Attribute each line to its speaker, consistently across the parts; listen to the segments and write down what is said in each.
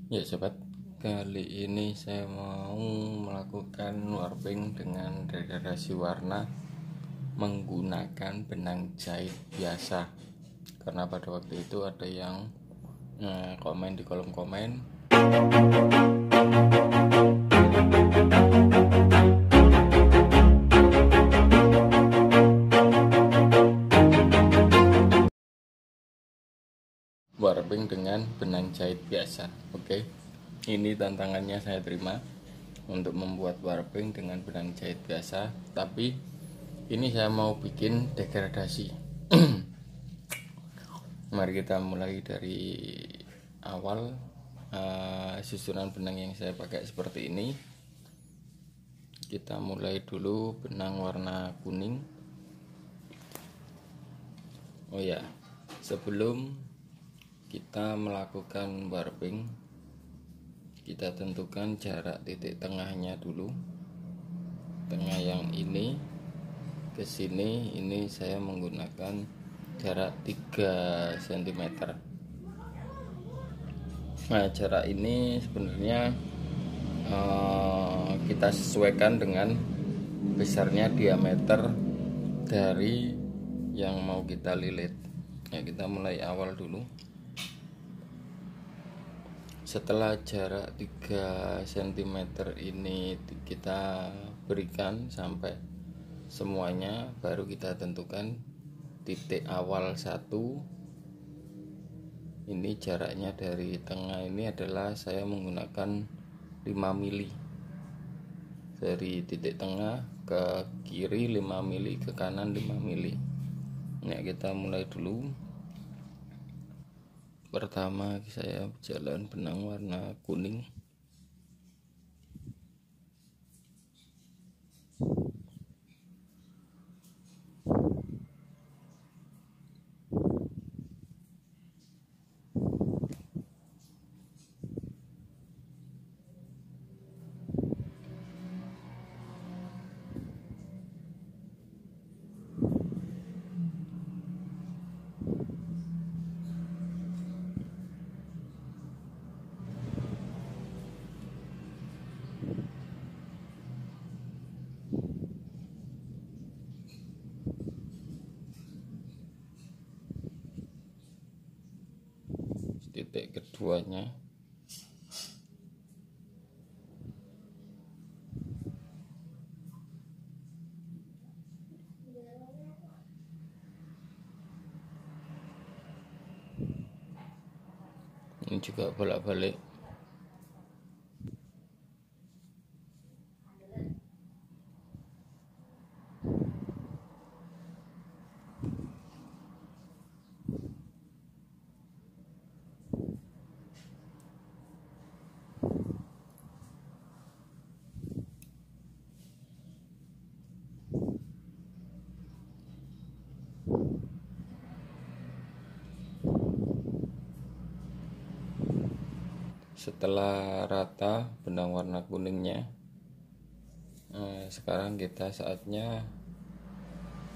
Speaker 1: Ya sobat, kali ini saya mau melakukan warping dengan degradasi warna menggunakan benang jahit biasa. Karena pada waktu itu ada yang komen di kolom komen, warping dengan benang jahit biasa. Oke, ini tantangannya saya terima untuk membuat warping dengan benang jahit biasa, tapi ini saya mau bikin degradasi. Mari kita mulai dari awal. Susunan benang yang saya pakai seperti ini. Kita mulai dulu benang warna kuning. Oh ya, sebelum kita melakukan warping, kita tentukan jarak titik tengahnya dulu. Tengah yang ini ke sini, ini saya menggunakan jarak 3 cm. Nah, jarak ini sebenarnya kita sesuaikan dengan besarnya diameter dari yang mau kita lilit. Ya, kita mulai awal dulu. Setelah jarak 3 cm ini kita berikan sampai semuanya, baru kita tentukan titik awal 1. Ini jaraknya dari tengah ini adalah saya menggunakan 5 mili. Dari titik tengah ke kiri 5 mili, ke kanan 5 mili. Nah, kita mulai dulu. Pertama saya jalan benang warna kuning. Titik keduanya ini juga bolak-balik. Setelah rata benang warna kuningnya, sekarang kita saatnya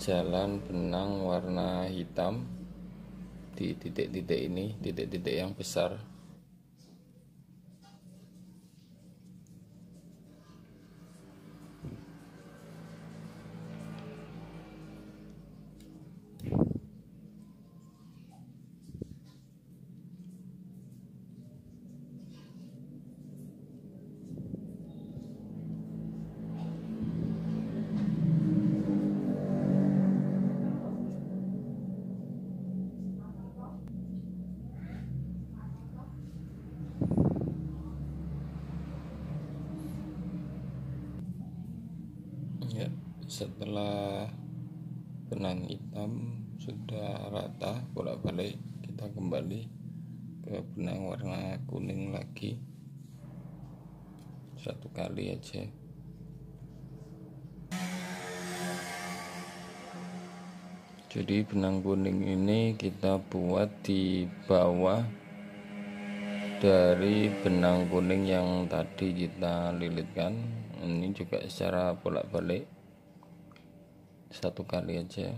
Speaker 1: jalan benang warna hitam di titik-titik ini, titik-titik yang besar. Ya, setelah benang hitam sudah rata bolak-balik, kita kembali ke benang warna kuning lagi, satu kali aja. Jadi benang kuning ini kita buat di bawah dari benang kuning yang tadi kita lilitkan. Ini juga secara bolak-balik, satu kali aja.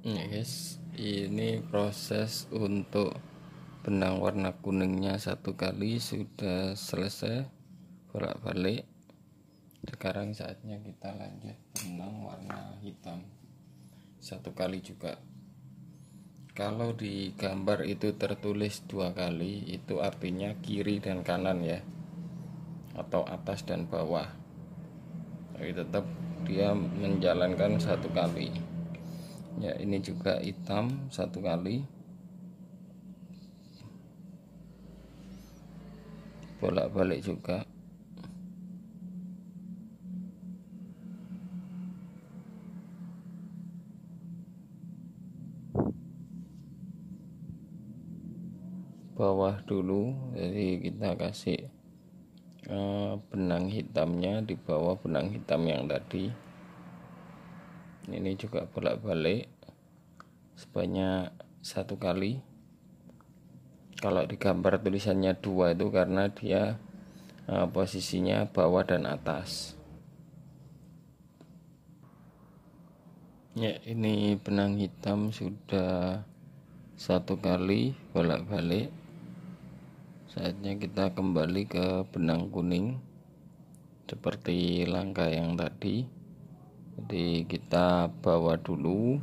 Speaker 1: Nah guys, ini proses untuk benang warna kuningnya satu kali sudah selesai bolak-balik. Sekarang saatnya kita lanjut benang warna hitam satu kali juga. Kalau di gambar itu tertulis 2 kali, itu artinya kiri dan kanan ya, atau atas dan bawah. Tapi tetap dia menjalankan satu kali ya. Ini juga hitam satu kali, bolak-balik juga. Bawah dulu, jadi kita kasih benang hitamnya di bawah benang hitam yang tadi. Ini juga bolak-balik sebanyak satu kali. Kalau di gambar tulisannya 2 itu karena dia posisinya bawah dan atas ya. Ini benang hitam sudah satu kali bolak-balik. Saatnya kita kembali ke benang kuning seperti langkah yang tadi. Jadi kita bawa dulu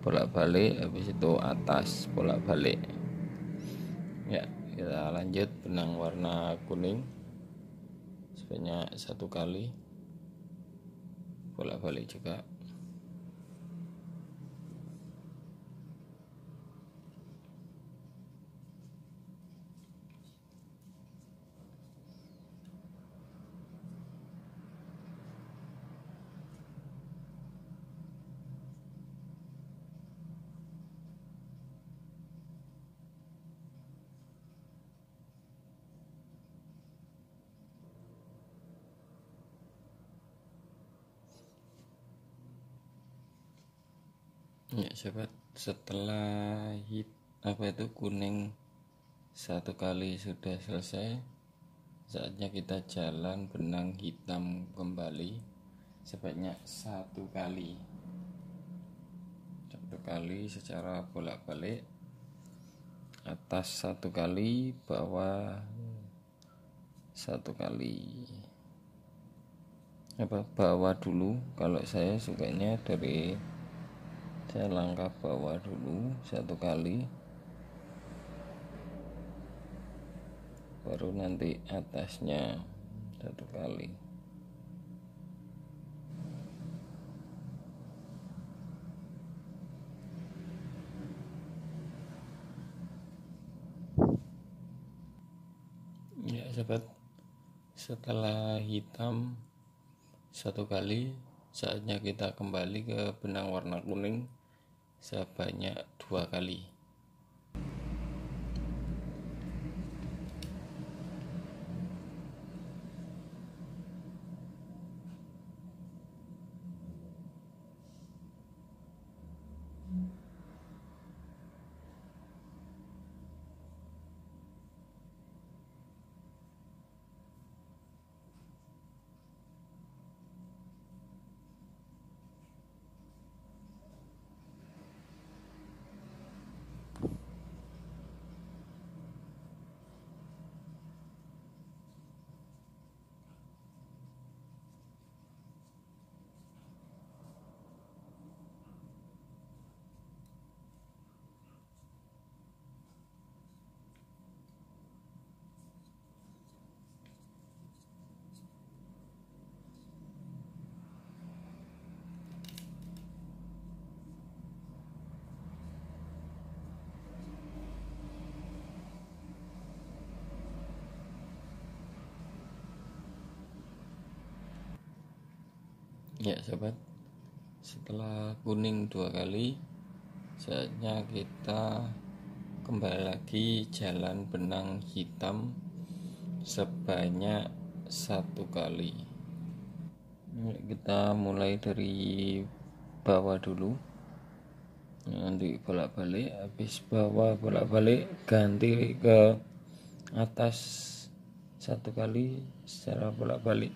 Speaker 1: bolak-balik, habis itu atas bolak-balik ya. Kita lanjut benang warna kuning sebanyak satu kali bolak-balik juga. Ya sobat, setelah kuning satu kali sudah selesai, saatnya kita jalan benang hitam kembali sebanyak satu kali secara bolak-balik. Atas satu kali, bawah satu kali. Bawah dulu, kalau saya sukanya saya langkah bawah dulu satu kali, baru nanti atasnya satu kali. Ya sobat, setelah hitam satu kali, saatnya kita kembali ke benang warna kuning sebanyak 2 kali. Ya sobat, setelah kuning 2 kali, saatnya kita kembali lagi jalan benang hitam sebanyak satu kali. Kita mulai dari bawah dulu, nanti bolak-balik, habis bawah bolak-balik ganti ke atas satu kali secara bolak-balik.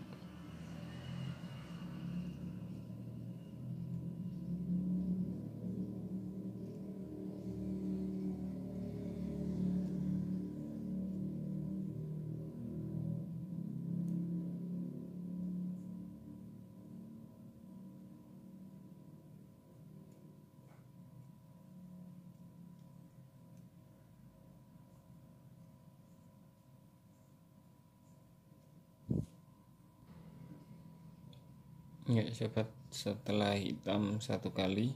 Speaker 1: Ya sobat, setelah hitam satu kali,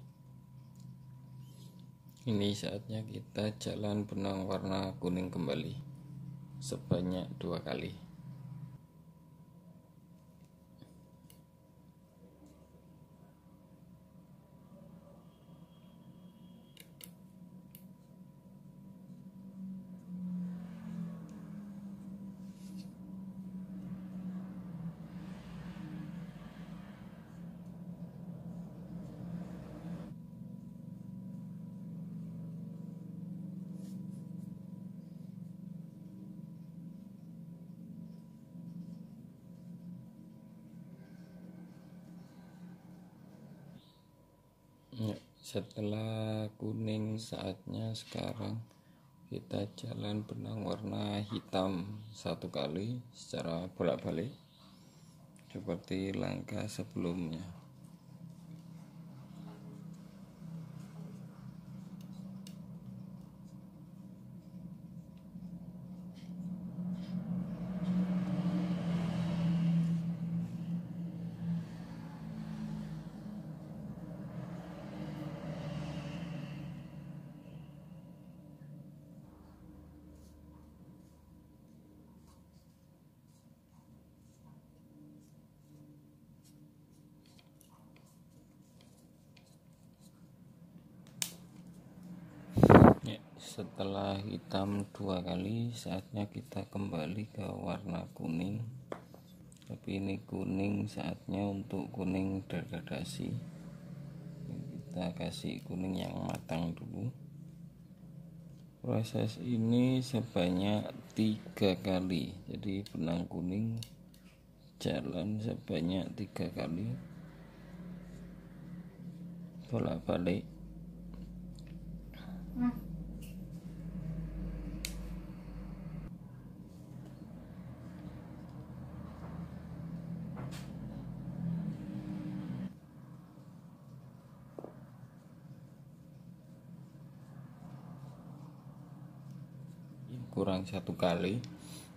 Speaker 1: ini saatnya kita jalan benang warna kuning kembali sebanyak 2 kali. Ya, setelah kuning, saatnya sekarang kita jalan benang warna hitam satu kali secara bolak-balik seperti langkah sebelumnya. Ya, setelah hitam 2 kali, saatnya kita kembali ke warna kuning. Tapi ini kuning, saatnya untuk kuning degradasi. Kita kasih kuning yang matang dulu. Proses ini sebanyak 3 kali. Jadi benang kuning jalan sebanyak 3 kali, bolak-balik. Kurang 1 kali,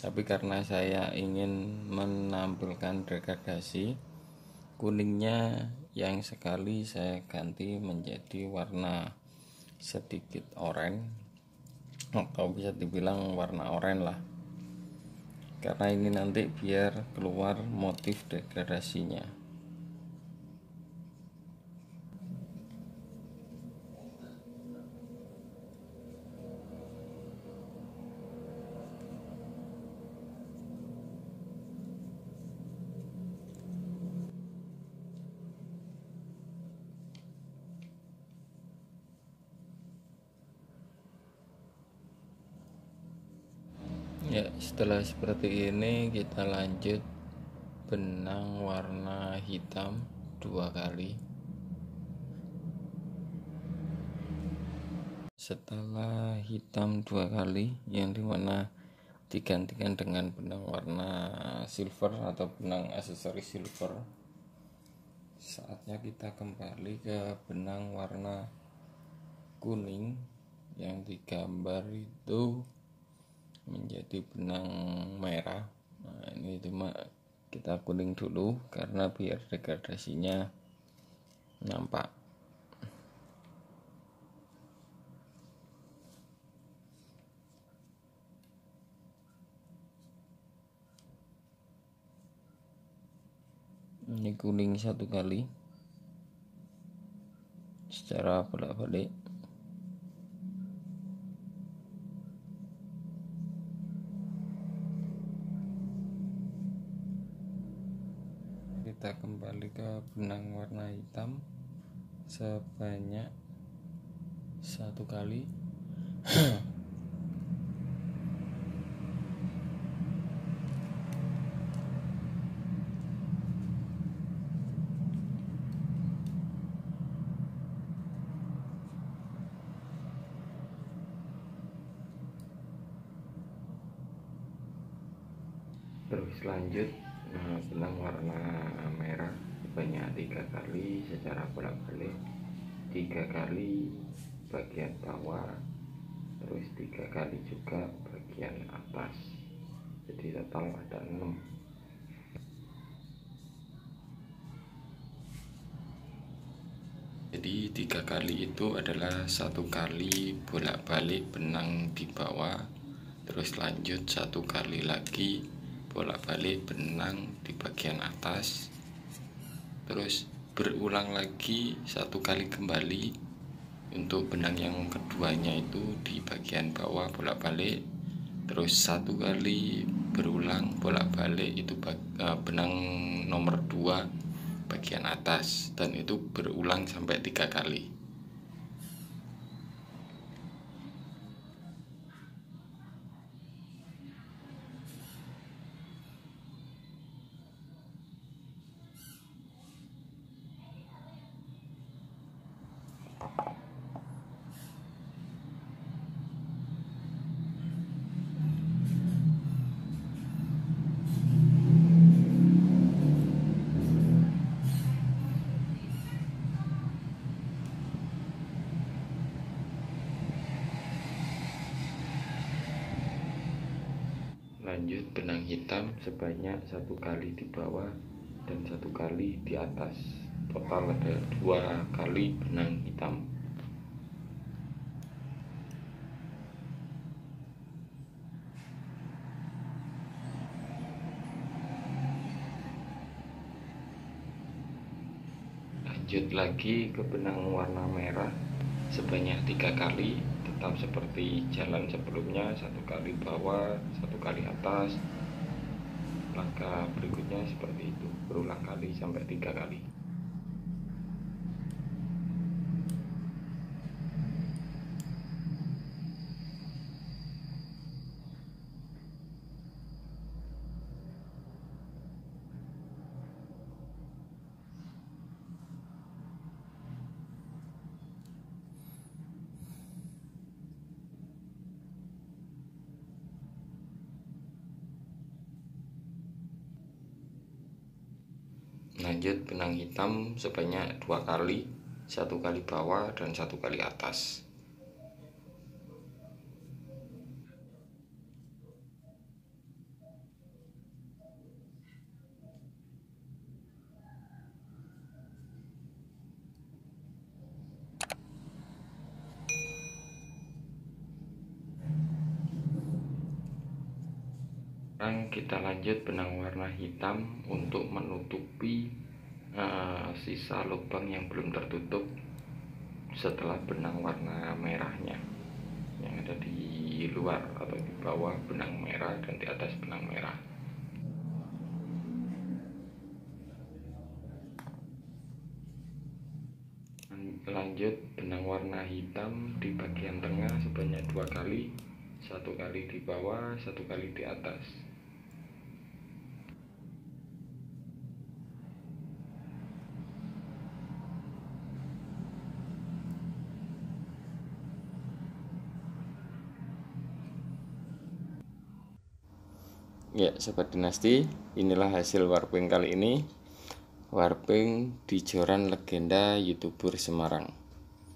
Speaker 1: tapi karena saya ingin menampilkan degradasi, kuningnya yang sekali saya ganti menjadi warna sedikit oranye, atau bisa dibilang warna oranye lah, karena ini nanti biar keluar motif degradasinya. Ya, setelah seperti ini kita lanjut benang warna hitam 2 kali. Setelah hitam 2 kali, yang dimana digantikan dengan benang warna silver atau benang aksesoris silver, saatnya kita kembali ke benang warna kuning yang digambar itu menjadi benang merah. Nah, ini cuma kita kuning dulu karena biar degradasinya nampak. Ini kuning 1 kali secara bolak-balik. Kita kembali ke benang warna hitam sebanyak 1 kali. Terus lanjut benang warna merah sebanyak 3 kali secara bolak-balik, 3 kali bagian bawah, terus 3 kali juga bagian atas, jadi total ada 6. Jadi 3 kali itu adalah 1 kali bolak-balik benang di bawah, terus lanjut 1 kali lagi bolak-balik benang di bagian atas, terus berulang lagi 1 kali kembali untuk benang yang keduanya itu di bagian bawah bolak-balik, terus 1 kali berulang bolak-balik itu benang nomor 2 bagian atas, dan itu berulang sampai 3 kali. Lanjut benang hitam sebanyak 1 kali di bawah dan 1 kali di atas, total ada 2 kali benang hitam. Lanjut lagi ke benang warna merah sebanyak 3 kali, tetap seperti jalan sebelumnya, 1 kali bawah, 1 kali atas. Langkah berikutnya seperti itu, berulang kali sampai 3 kali. Lanjut benang hitam sebanyak 2 kali, 1 kali bawah dan 1 kali atas. Sekarang kita lanjut benang warna hitam untuk menutupi sisa lubang yang belum tertutup setelah benang warna merahnya yang ada di luar atau di bawah benang merah dan di atas benang merah. Lanjut benang warna hitam di bagian tengah sebanyak 2 kali, 1 kali di bawah, 1 kali di atas. Ya, Sobat Dinasti, inilah hasil warping kali ini. Warping di joran legenda YouTuber Semarang.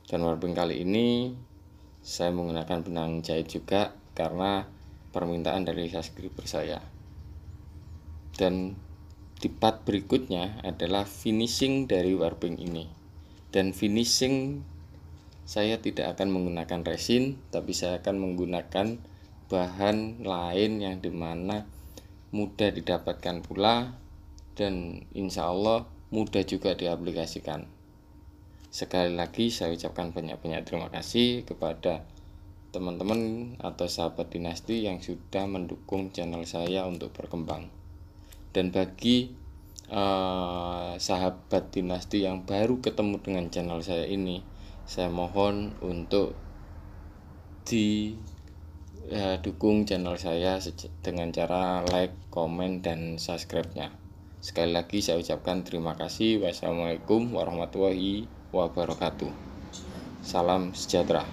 Speaker 1: Dan warping kali ini saya menggunakan benang jahit juga karena permintaan dari subscriber saya. Dan di part berikutnya adalah finishing dari warping ini. Dan finishing saya tidak akan menggunakan resin, tapi saya akan menggunakan bahan lain yang dimana mudah didapatkan pula dan insya Allah mudah juga diaplikasikan. Sekali lagi saya ucapkan banyak-banyak terima kasih kepada teman-teman atau sahabat dinasti yang sudah mendukung channel saya untuk berkembang. Dan bagi sahabat dinasti yang baru ketemu dengan channel saya ini, saya mohon untuk dukung channel saya dengan cara like, komen, dan subscribe-nya. Sekali lagi saya ucapkan terima kasih. Wassalamualaikum warahmatullahi wabarakatuh. Salam sejahtera.